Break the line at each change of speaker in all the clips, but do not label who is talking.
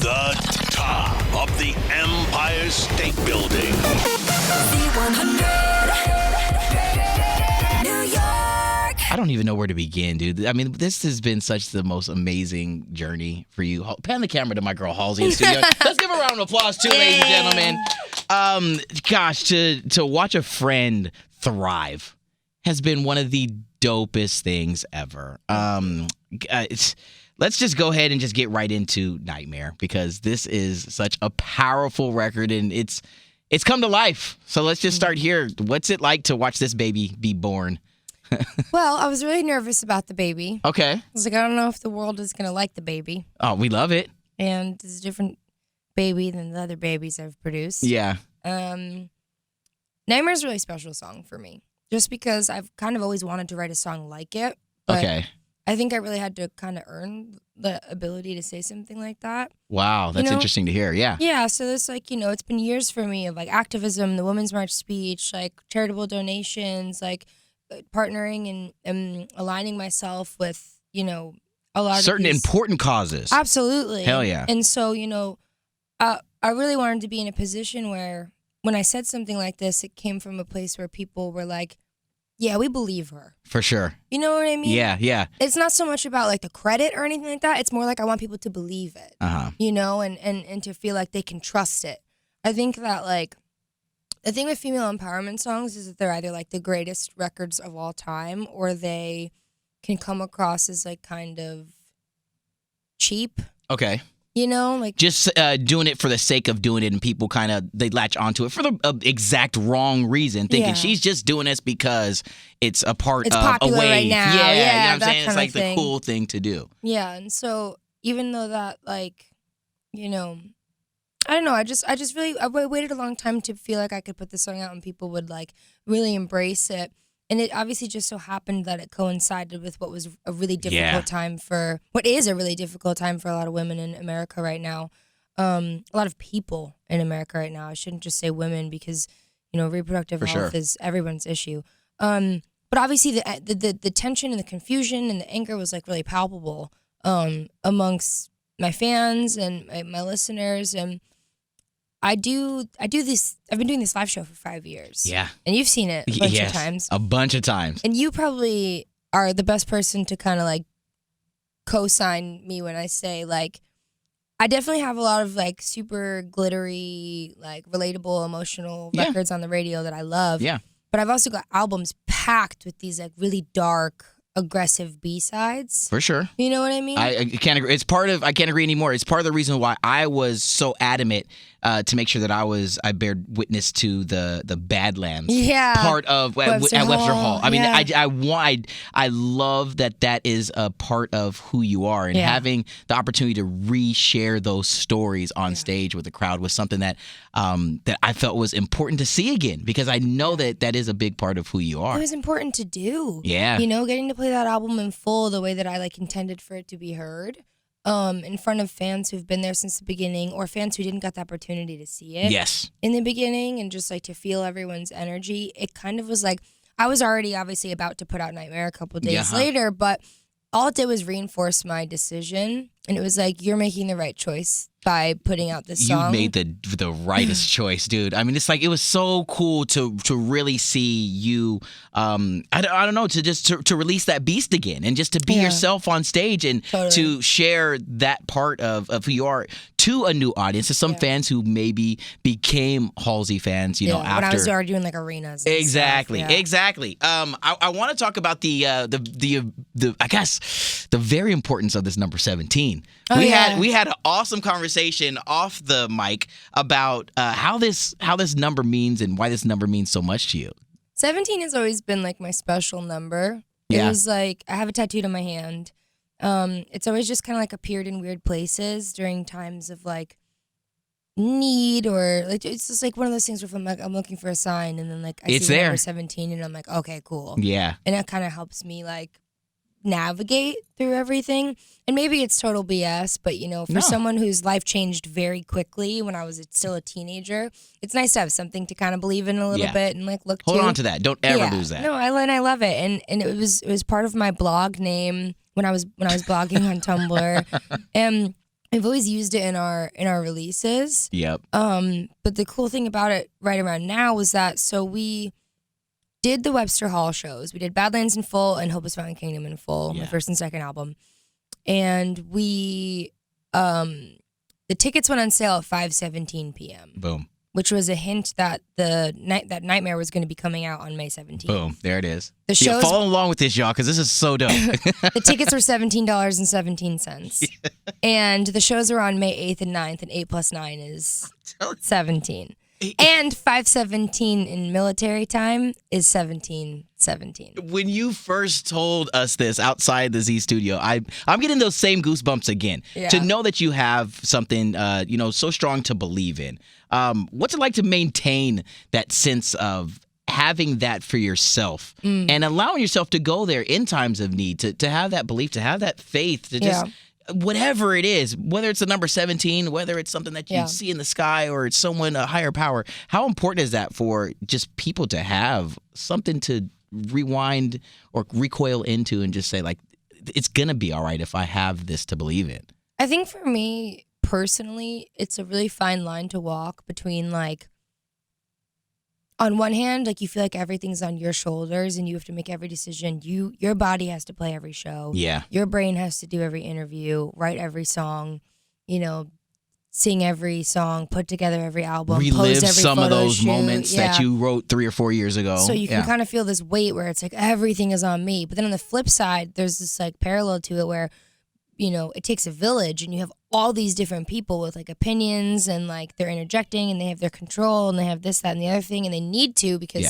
the top of the Empire State Building.
Z100, New York.
I don't even know where to begin, dude. I mean, this has been such the most amazing journey for you. Pan the camera to my girl Halsey in the studio. Let's give a round of applause too, ladies and gentlemen. Gosh, to watch a friend thrive has been one of the dopest things ever. Let's just go ahead and just get right into Nightmare, because this is such a powerful record and it's come to life. So let's just start here. What's it like to watch this baby be born?
Well, I was really nervous about the baby.
Okay.
I was like, I don't know if the world is going to like the baby.
Oh, we love it.
And it's a different baby than the other babies I've produced.
Yeah.
Nightmare's a really special song for me, just because I've kind of always wanted to write a song like it. But
Okay.
I think I really had to kind of earn the ability to say something like that.
Wow, that's interesting to hear. Yeah.
Yeah, so it's like, it's been years for me of like activism, the Women's March speech, like charitable donations, like partnering and aligning myself with, a lot of
certain
these
important causes.
Absolutely.
Hell yeah.
And so, I really wanted to be in a position where when I said something like this, it came from a place where people were like, yeah, we believe her.
For sure.
You know what I mean?
Yeah, yeah.
It's not so much about like the credit or anything like that. It's more like I want people to believe it, and to feel like they can trust it. I think that like the thing with female empowerment songs is that they're either like the greatest records of all time, or they can come across as like kind of cheap,
Okay.
like
Just doing it for the sake of doing it, and people kind of, they latch onto it for the exact wrong reason, thinking
Yeah.
she's just doing this because it's a part
It's
of a
popular
wave.
right now.
Yeah, you know
Yeah,
what I'm
that
saying? It's
kind
like
of
the
thing.
cool thing to do.
Yeah, and so even though that, like, I don't know, I waited a long time to feel like I could put this song out and people would like really embrace it. And it obviously just so happened that it coincided with what was a really difficult time for, what is a really difficult time for a lot of women in America right now. A lot of people in America right now. I shouldn't just say women, because, reproductive
For
health
sure.
is everyone's issue. But obviously the tension and the confusion and the anger was like really palpable amongst my fans and my listeners. And I do this. I've been doing this live show for 5 years.
Yeah.
And you've seen it a bunch of times.
A bunch of times.
And you probably are the best person to kind of like co-sign me when I say like, I definitely have a lot of like super glittery, like relatable, emotional records on the radio that I love.
Yeah.
But I've also got albums packed with these like really dark, aggressive B-sides.
For sure.
You know what I mean?
I can't agree. I can't agree anymore. It's part of the reason why I was so adamant to make sure that I bared witness to the Badlands part of at Webster Hall. I mean, I love that is a part of who you are, and having the opportunity to reshare those stories on stage with the crowd was something that that I felt was important to see again, because I know that is a big part of who you are.
It was important to do.
Yeah.
Getting to play that album in full the way that I like intended for it to be heard, in front of fans who've been there since the beginning, or fans who didn't get the opportunity to see it in the beginning, and just like to feel everyone's energy. It kind of was like, I was already obviously about to put out Nightmare a couple days later, but all it did was reinforce my decision. And it was like, you're making the right choice by putting out this song.
You made the rightest choice, dude. I mean, it's like, it was so cool to really see you, I don't know, to release that beast again, and just to be yourself on stage, and to share that part of who you are to a new audience, to some fans who maybe became Halsey fans, after.
When I was already doing like arenas. And
exactly. I want to talk about the I guess the very importance of this number 17. We had an awesome conversation off the mic about how this number means and why this number means so much to you.
17 has always been like my special number.
Yeah.
It was like, I have it tattooed on my hand. It's always just kind of like appeared in weird places during times of like need, or like, it's just like one of those things where if I'm like, I'm looking for a sign, and then like I
It's
see the
there.
number 17 and I'm like, okay, cool.
Yeah.
And that kind of helps me like navigate through everything. And maybe it's total BS, but for someone whose life changed very quickly when I was still a teenager, it's nice to have something to kind of believe in a little bit and like look to.
Hold on to that. Don't ever lose that.
No, I love it. And it was part of my blog name when I was blogging on Tumblr. And I've always used it in our releases.
Yep.
But the cool thing about it right around now was that we did the Webster Hall shows. We did Badlands in full and Hopeless Fountain Kingdom in full, my first and second album. And we the tickets went on sale at 5:17 p.m.
Boom.
Which was a hint that that Nightmare was going to be coming out on May 17th.
Boom. There it is.
The shows,
follow along with this, y'all, because this is so dope.
The tickets were $17.17. And the shows are on May 8th and 9th, and 8 plus 9 is 17. And 5:17 in military time is 17:17. When
you first told us this outside the Z studio, I'm getting those same goosebumps again. Yeah. To know that you have something so strong to believe in. What's it like to maintain that sense of having that for yourself and allowing yourself to go there in times of need, to have that belief, to have that faith, to just whatever it is, whether it's the number 17, whether it's something that you see in the sky or it's someone, a higher power, how important is that for just people to have something to rewind or recoil into and just say, like, it's going to be all right if I have this to believe in?
I think for me personally, it's a really fine line to walk between, like, on one hand, like, you feel like everything's on your shoulders and you have to make every decision. Your body has to play every show.
Yeah.
Your brain has to do every interview, write every song, sing every song, put together every album,
relive
post every
some of those
shoot.
moments that you wrote 3 or 4 years ago.
So you can kind of feel this weight where it's like everything is on me. But then on the flip side, there's this like parallel to it where, it takes a village and you have all these different people with like opinions and like they're interjecting and they have their control and they have this, that, and the other thing, and they need to because,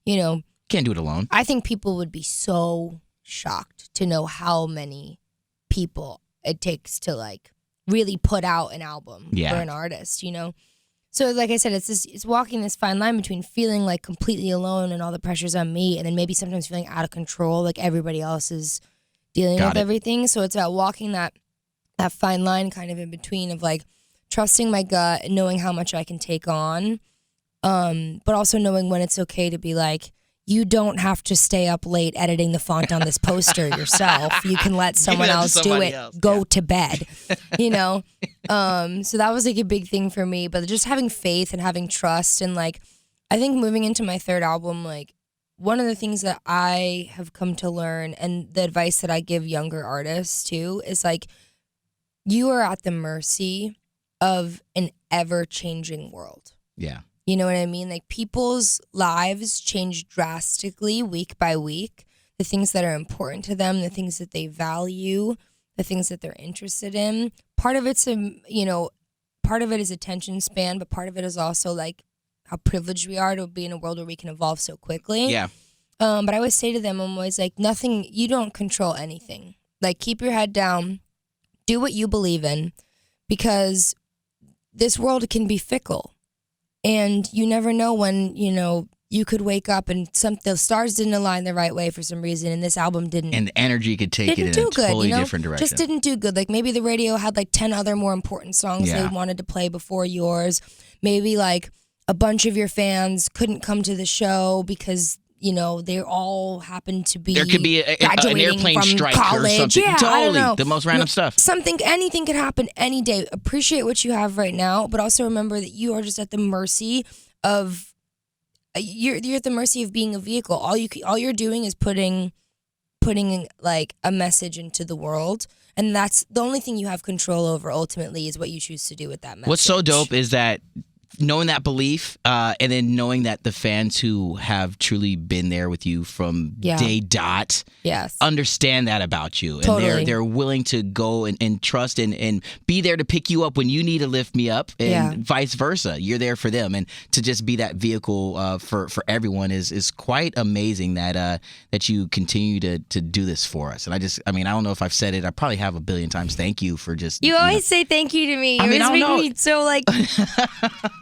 can't do it alone.
I think people would be so shocked to know how many people it takes to like really put out an album for an artist, So like I said, it's walking this fine line between feeling like completely alone and all the pressure's on me, and then maybe sometimes feeling out of control, like everybody else is dealing with everything. So it's about walking that fine line kind of in between of like trusting my gut and knowing how much I can take on, but also knowing when it's okay to be like, you don't have to stay up late editing the font on this poster yourself. You can let someone else do it. Go to bed, So that was like a big thing for me. But just having faith and having trust, and like, I think moving into my third album, like, one of the things that I have come to learn, and the advice that I give younger artists too, is like, you are at the mercy of an ever-changing world.
Yeah.
You know what I mean? Like, people's lives change drastically week by week. The things that are important to them, the things that they value, the things that they're interested in. Part of it's part of it is attention span, but part of it is also like how privileged we are to be in a world where we can evolve so quickly.
Yeah.
But I always say to them, I'm always like, you don't control anything. Like, keep your head down, do what you believe in, because this world can be fickle. And you never know when, you could wake up and the stars didn't align the right way for some reason, and this album didn't.
And the energy could take it in a totally different direction.
Just didn't do good. Like, maybe the radio had like 10 other more important songs they wanted to play before yours. Maybe like a bunch of your fans couldn't come to the show because, they all happened to be
there could be an airplane strike
college.
Or something.
Yeah,
totally.
I don't know.
The most random stuff.
Anything could happen any day. Appreciate what you have right now, but also remember that you are just at the mercy of you're at the mercy of being a vehicle. All you're doing is putting like a message into the world, and that's the only thing you have control over. Ultimately, is what you choose to do with that message.
What's so dope is that knowing that belief, and then knowing that the fans who have truly been there with you from day dot, understand that about you,
Totally.
And they're willing to go and trust and be there to pick you up when you need to lift me up, and vice versa. You're there for them, and to just be that vehicle for everyone is quite amazing. That you continue to do this for us, and I don't know if I've said it. I probably have a billion times. Thank you for just.
You always say thank you to me. You always make me so like.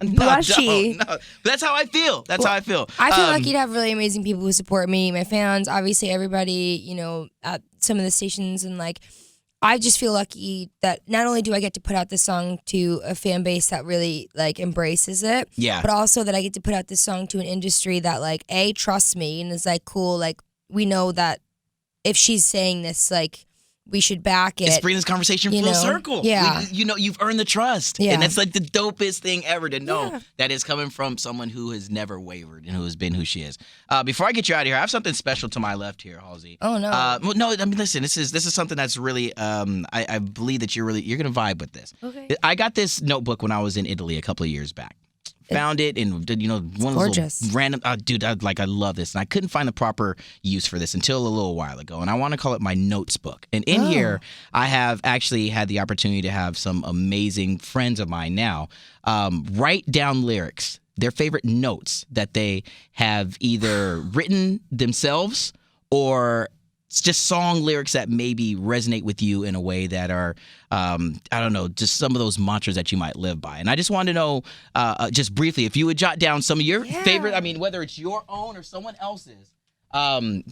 Blushy.
No. But that's how I feel. I feel
lucky to have really amazing people who support me, my fans, obviously everybody, at some of the stations, and like, I just feel lucky that not only do I get to put out this song to a fan base that really like embraces it, but also that I get to put out this song to an industry that like trusts me and is like, cool, like, we know that if she's saying this, like, we should back it.
It's bringing this conversation full circle.
Yeah.
You've earned the trust.
Yeah.
And that's like the dopest thing ever to know that is coming from someone who has never wavered and who has been who she is. Before I get you out of here, I have something special to my left here, Halsey.
Oh, no.
No, I mean, listen, this is something that's really, I believe that you're going to vibe with this.
Okay.
I got this notebook when I was in Italy a couple of years back. Found it and one of those little random dude, I love this, and I couldn't find the proper use for this until a little while ago, and I want to call it my notes book. And in here I have actually had the opportunity to have some amazing friends of mine now write down lyrics, their favorite notes that they have either written themselves or it's just song lyrics that maybe resonate with you in a way that are, I don't know, just some of those mantras that you might live by. And I just wanted to know, just briefly, if you would jot down some of your favorite, I mean, whether it's your own or someone else's,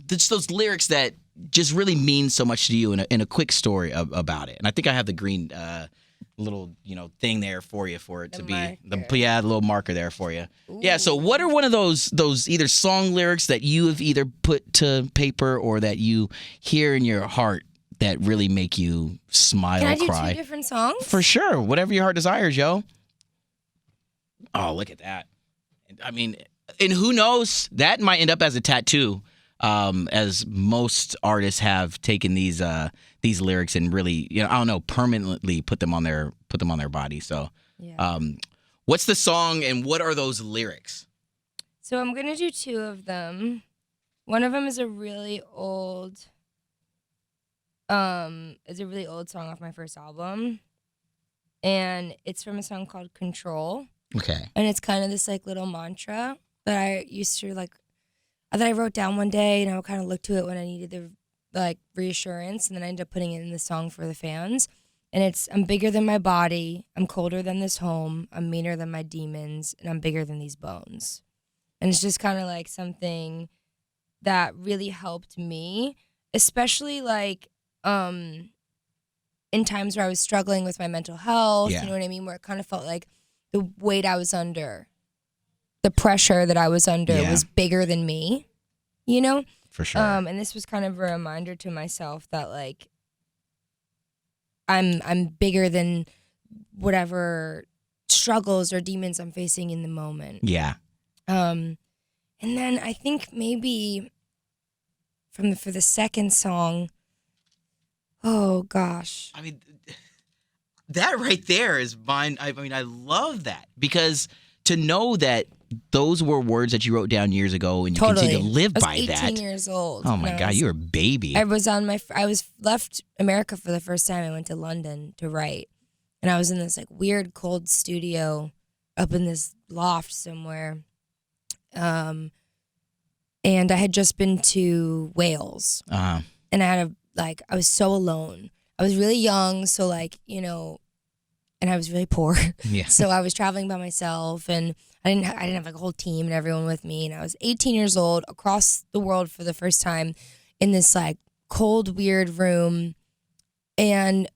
just those lyrics that just really mean so much to you in a quick story about it. And I think I have the green little thing there for you for it to be the little marker there for you. Ooh. Yeah, so what are one of those either song lyrics that you have either put to paper or that you hear in your heart that really make you smile or cry?
Can I do 2 different songs?
For sure, whatever your heart desires, yo. Oh, look at that. I mean, and who knows, that might end up as a tattoo. As most artists have taken these lyrics and really, I don't know, permanently put them on their body. So, what's the song and what are those lyrics?
So I'm gonna do 2 of them. One of them is a really old, song off my first album, and it's from a song called "Control."
Okay.
And it's kind of this like little mantra that I used to that I wrote down one day, and I would kind of look to it when I needed the reassurance, and then I ended up putting it in the song for the fans. And it's, I'm bigger than my body, I'm colder than this home, I'm meaner than my demons, and I'm bigger than these bones. And it's just kind of like something that really helped me, especially in times where I was struggling with my mental health, you know what I mean, where it kind of felt like the weight I was under, the pressure that I was under was bigger than me, For sure. And this was kind of a reminder to myself that I'm bigger than whatever struggles or demons I'm facing in the moment.
Yeah.
And then I think maybe for the second song, oh gosh.
I mean, that right there is mine. I mean, I love that because to know that those were words that you wrote down years ago and you continue to live by that.
I was 18 years old.
Oh my God, you were a baby.
I was left America for the first time. I went to London to write. And I was in this weird cold studio up in this loft somewhere. And I had just been to Wales.
Uh-huh.
And I had I was so alone. I was really young, so and I was really poor.
Yeah.
So I was traveling by myself, and I didn't have a whole team and everyone with me. And I was 18 years old, across the world for the first time, in this cold, weird room. And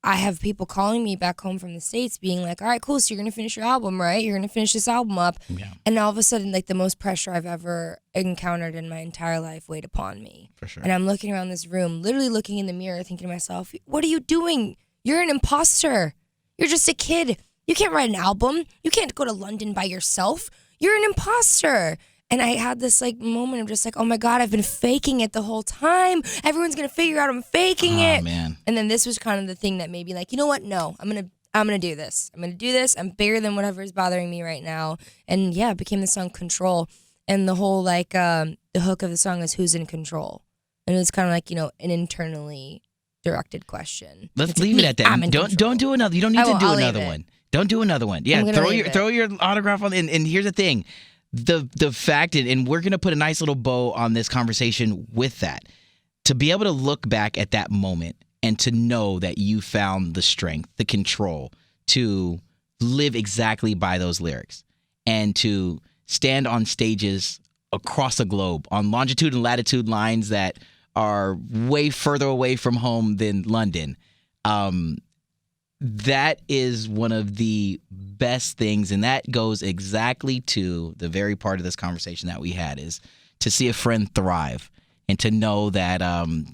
I have people calling me back home from the States, being like, "All right, cool. So you're gonna finish your album, right? You're gonna finish this album up."
Yeah.
And all of a sudden, the most pressure I've ever encountered in my entire life weighed upon me.
For sure.
And I'm looking around this room, literally looking in the mirror, thinking to myself, "What are you doing? You're an imposter. You're just a kid. You can't write an album. You can't go to London by yourself. You're an imposter." And I had this moment of just oh my God, I've been faking it the whole time. Everyone's gonna figure out I'm faking it.
Man.
And then this was kind of the thing that made me you know what? No, I'm gonna do this. I'm gonna do this. I'm bigger than whatever is bothering me right now. And it became the song "Control." And the whole the hook of the song is "Who's in control?" And it's kind of an internally directed question.
Let's leave it at that. Don't do another. You don't need to do another one. Don't do another one. Yeah, throw your autograph on. And here's the thing, the fact, and we're gonna put a nice little bow on this conversation with that. To be able to look back at that moment and to know that you found the strength, the control to live exactly by those lyrics, and to stand on stages across the globe on longitude and latitude lines that are way further away from home than London. That is one of the best things, and that goes exactly to the very part of this conversation that we had, is to see a friend thrive and to know that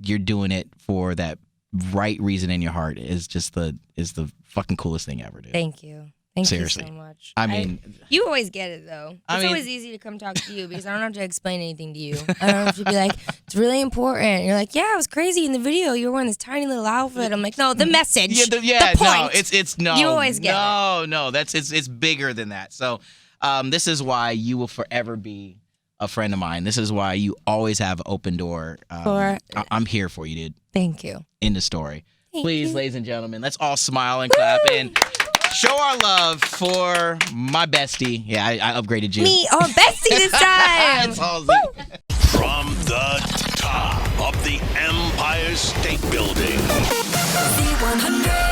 you're doing it for that right reason in your heart is the fucking coolest thing ever, dude.
Thank you. Thank you so much.
I mean,
you always get it though. It's always easy to come talk to you because I don't have to explain anything to you. I don't have to be like, it's really important. And you're like, yeah, it was crazy in the video. You were wearing this tiny little outfit. I'm like, no, the message. The point.
No, it's no.
You always get it.
No, it's bigger than that. So, this is why you will forever be a friend of mine. This is why you always have an open door. I'm here for you, dude.
Thank you.
End of story.
Thank
Please,
you.
ladies and gentlemen, let's all smile and clap and show our love for my bestie. Yeah, I upgraded you.
Me, our bestie this time.
It's Halsey.
From the top of the Empire State Building.
Z100.